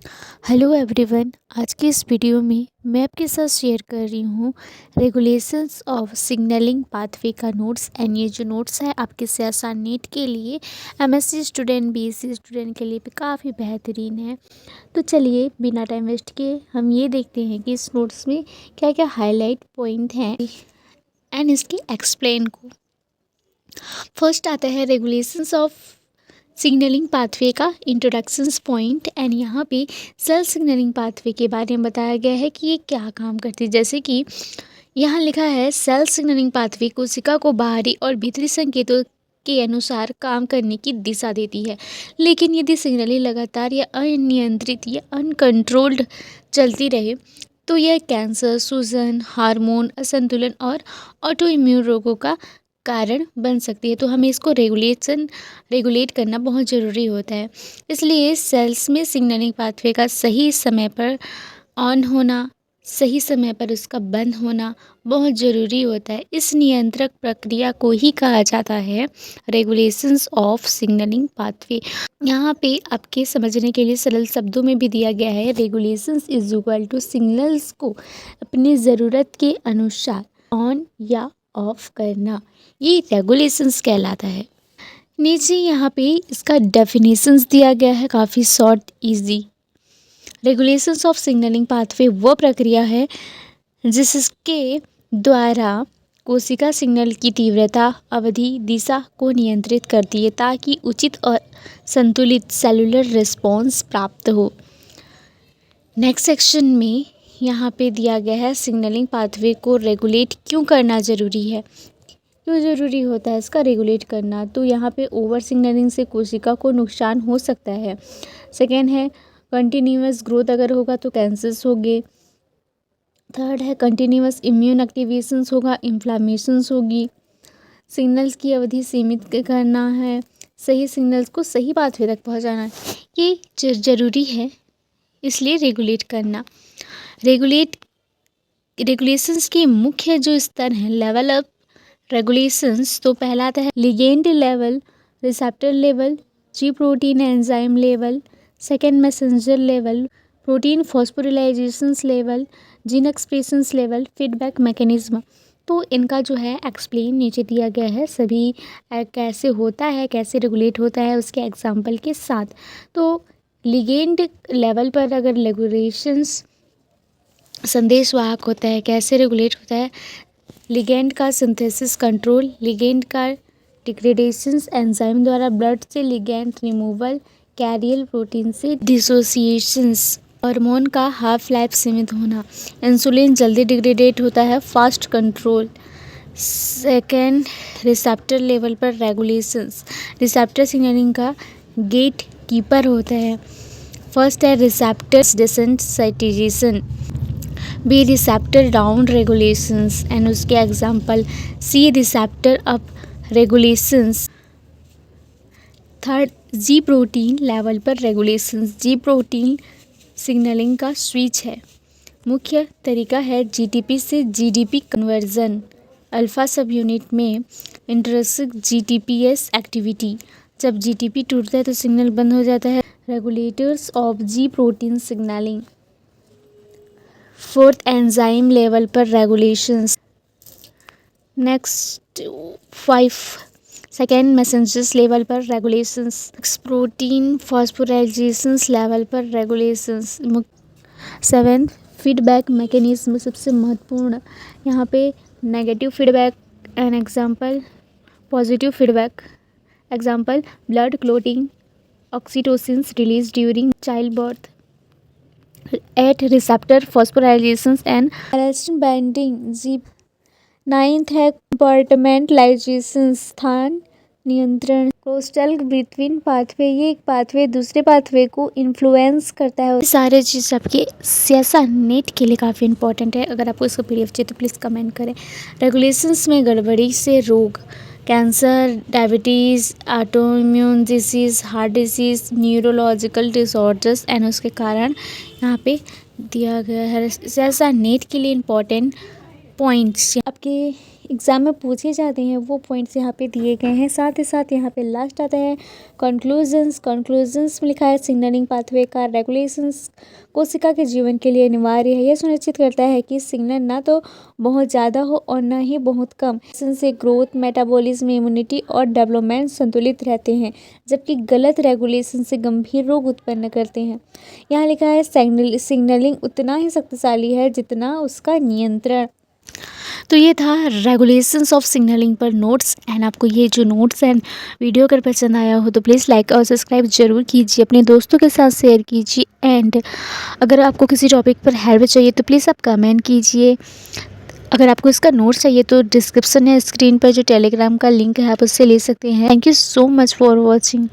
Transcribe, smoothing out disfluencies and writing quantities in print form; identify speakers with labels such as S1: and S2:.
S1: Hello everyone. आज की इस वीडियो में मैं आपके साथ शेयर कर रही हूँ रेगुलेशंस ऑफ सिग्नलिंग पाथवे का नोट्स। एंड ये जो नोट्स है आपके CSR नीट के लिए, एमएससी स्टूडेंट, बीएससी स्टूडेंट के लिए भी काफ़ी बेहतरीन है। तो चलिए बिना टाइम वेस्ट किए हम ये देखते हैं कि इस नोट्स में क्या क्या हाईलाइट पॉइंट हैं एंड इसकी एक्सप्लेन को। फर्स्ट आता है रेगुलेशंस ऑफ सिग्नलिंग पाथवे का इंट्रोडक्शंस पॉइंट। एंड यहाँ पे सेल सिग्नलिंग पाथवे के बारे में बताया गया है कि ये क्या काम करती है। जैसे कि यहाँ लिखा है सेल सिग्नलिंग पाथवे कोशिका को बाहरी और भीतरी संकेतों के अनुसार काम करने की दिशा देती है। लेकिन यदि सिग्नलिंग लगातार या अनियंत्रित या अनकंट्रोल्ड चलती रहे तो यह कैंसर, सूजन, हार्मोन असंतुलन और ऑटो इम्यून रोगों का कारण बन सकती है। तो हमें इसको रेगुलेट करना बहुत ज़रूरी होता है। इसलिए सेल्स में सिग्नलिंग पाथवे का सही समय पर ऑन होना, सही समय पर उसका बंद होना बहुत ज़रूरी होता है। इस नियंत्रक प्रक्रिया को ही कहा जाता है रेगुलेशंस ऑफ सिग्नलिंग पाथवे। यहाँ पे आपके समझने के लिए सरल शब्दों में भी दिया गया है, regulations is equal to signals को अपनी ज़रूरत के अनुसार ऑन या ऑफ करना, ये रेगुलेशंस कहलाता है। नीचे यहाँ पे इसका डेफिनेशंस दिया गया है, काफ़ी short easy. Regulations of signalling pathway वो प्रक्रिया है जिसके द्वारा कोशिका सिग्नल की तीव्रता, अवधि, दिशा को नियंत्रित करती है ताकि उचित और संतुलित सेलुलर रिस्पॉन्स प्राप्त हो। नेक्स्ट सेक्शन में यहाँ पे दिया गया है सिग्नलिंग पाथवे को रेगुलेट क्यों करना ज़रूरी है, क्यों ज़रूरी होता है इसका रेगुलेट करना। तो यहाँ पे ओवर सिग्नलिंग से कोशिका को नुकसान हो सकता है। सेकेंड है कंटिन्यूअस ग्रोथ अगर होगा तो कैंसर्स होंगे। थर्ड है कंटिन्यूअस इम्यून एक्टिवेशंस होगा, इन्फ्लामेशंस होगी। सिग्नल्स की अवधि सीमित करना है, सही सिग्नल्स को सही पाथवे तक पहुँचाना है, ये ज़रूरी है, इसलिए रेगुलेट करना। रेगुलेशंस के मुख्य जो स्तर हैं, लेवल ऑफ रेगुलेशंस, तो पहला आता है ligand level, receptor level, G protein enzyme level. Second messenger level, protein phosphorylations level, gene expressions level, feedback mechanism. तो इनका जो है एक्सप्लेन नीचे दिया गया है, सभी कैसे होता है, कैसे रेगुलेट होता है उसके एग्जाम्पल के साथ। तो लिगेंड लेवल पर अगर रेगुलेशंस संदेशवाहक होता है, कैसे रेगुलेट होता है, लिगेंड का सिंथेसिस कंट्रोल, लिगेंड का डिग्रेडेशंस एंजाइम द्वारा, ब्लड से लिगेंड रिमूवल, कैरियल प्रोटीन से डिसोसिएशंस, हार्मोन का हाफ लाइफ सीमित होना, इंसुलिन जल्दी डिग्रेडेट होता है, fast control. Second receptor level पर रेगुलेशंस, रिसेप्टर सिग्नलिंग का गेट कीपर होता है। फर्स्ट है receptor desensitisation, B receptor down regulations and उसके example, C receptor up regulations. Third G protein level पर रेगुलेशंस, जी प्रोटीन सिग्नलिंग का switch है। मुख्य तरीका है जीटीपी से GDP conversion, alpha subunit में इंट्रिंसिक जीटीपीएस एक्टिविटी, जब जीटीपी टूटता है तो सिग्नल बंद हो जाता है। Regulators of G protein signalling. Fourth enzyme level पर regulations. Next 5 second messengers level पर रेगुलेशंस, प्रोटीन फॉस्फोराइलेशंस लेवल पर रेगुलेशंस। 7 फीडबैक मैकेनिज्म, सबसे महत्वपूर्ण यहाँ पे negative feedback an example, positive feedback example, blood clotting, oxytocins release during childbirth. 8 receptor phosphorylations and elastin binding, ji. 9th है compartmentalisation, स्थान नियंत्रण, coastal between pathway, ये एक पाथवे दूसरे पाथवे को इन्फ्लुएंस करता है। सारे चीज़ आपके CSR नीट के लिए काफ़ी इंपॉर्टेंट है। अगर आपको इसका PDF चाहिए तो प्लीज़ कमेंट करें। रेगुलेशंस में गड़बड़ी से रोग, cancer, diabetes, autoimmune disease, heart disease, neurological disorders and उसके कारण यहाँ पे दिया गया है। CSR नीट के लिए इम्पॉर्टेंट पॉइंट्स आपके एग्ज़ाम में पूछे जाते हैं वो पॉइंट्स यहाँ पे दिए गए हैं। साथ ही साथ यहाँ पे लास्ट आता है कंक्लूजन्स में लिखा है सिग्नलिंग पाथवे का रेगुलेशंस कोशिका के जीवन के लिए अनिवार्य है। यह सुनिश्चित करता है कि सिग्नल ना तो बहुत ज़्यादा हो और ना ही बहुत कम। इससे ग्रोथ, मेटाबॉलिज्म, इम्यूनिटी और डेवलपमेंट संतुलित रहते हैं, जबकि गलत रेगुलेशन से गंभीर रोग उत्पन्न करते हैं। यहाँ लिखा है सिग्नलिंग उतना ही शक्तिशाली है जितना उसका नियंत्रण। तो ये था रेगुलेशंस ऑफ सिग्नलिंग पर नोट्स। एंड आपको ये जो नोट्स एंड वीडियो अगर पसंद आया हो तो प्लीज़ लाइक और सब्सक्राइब ज़रूर कीजिए, अपने दोस्तों के साथ शेयर कीजिए। एंड अगर आपको किसी टॉपिक पर हेल्प चाहिए तो प्लीज़ आप कमेंट कीजिए। अगर आपको इसका नोट्स चाहिए तो डिस्क्रिप्शन है, स्क्रीन पर जो टेलीग्राम का लिंक है आप उससे ले सकते हैं। Thank you so much for watching.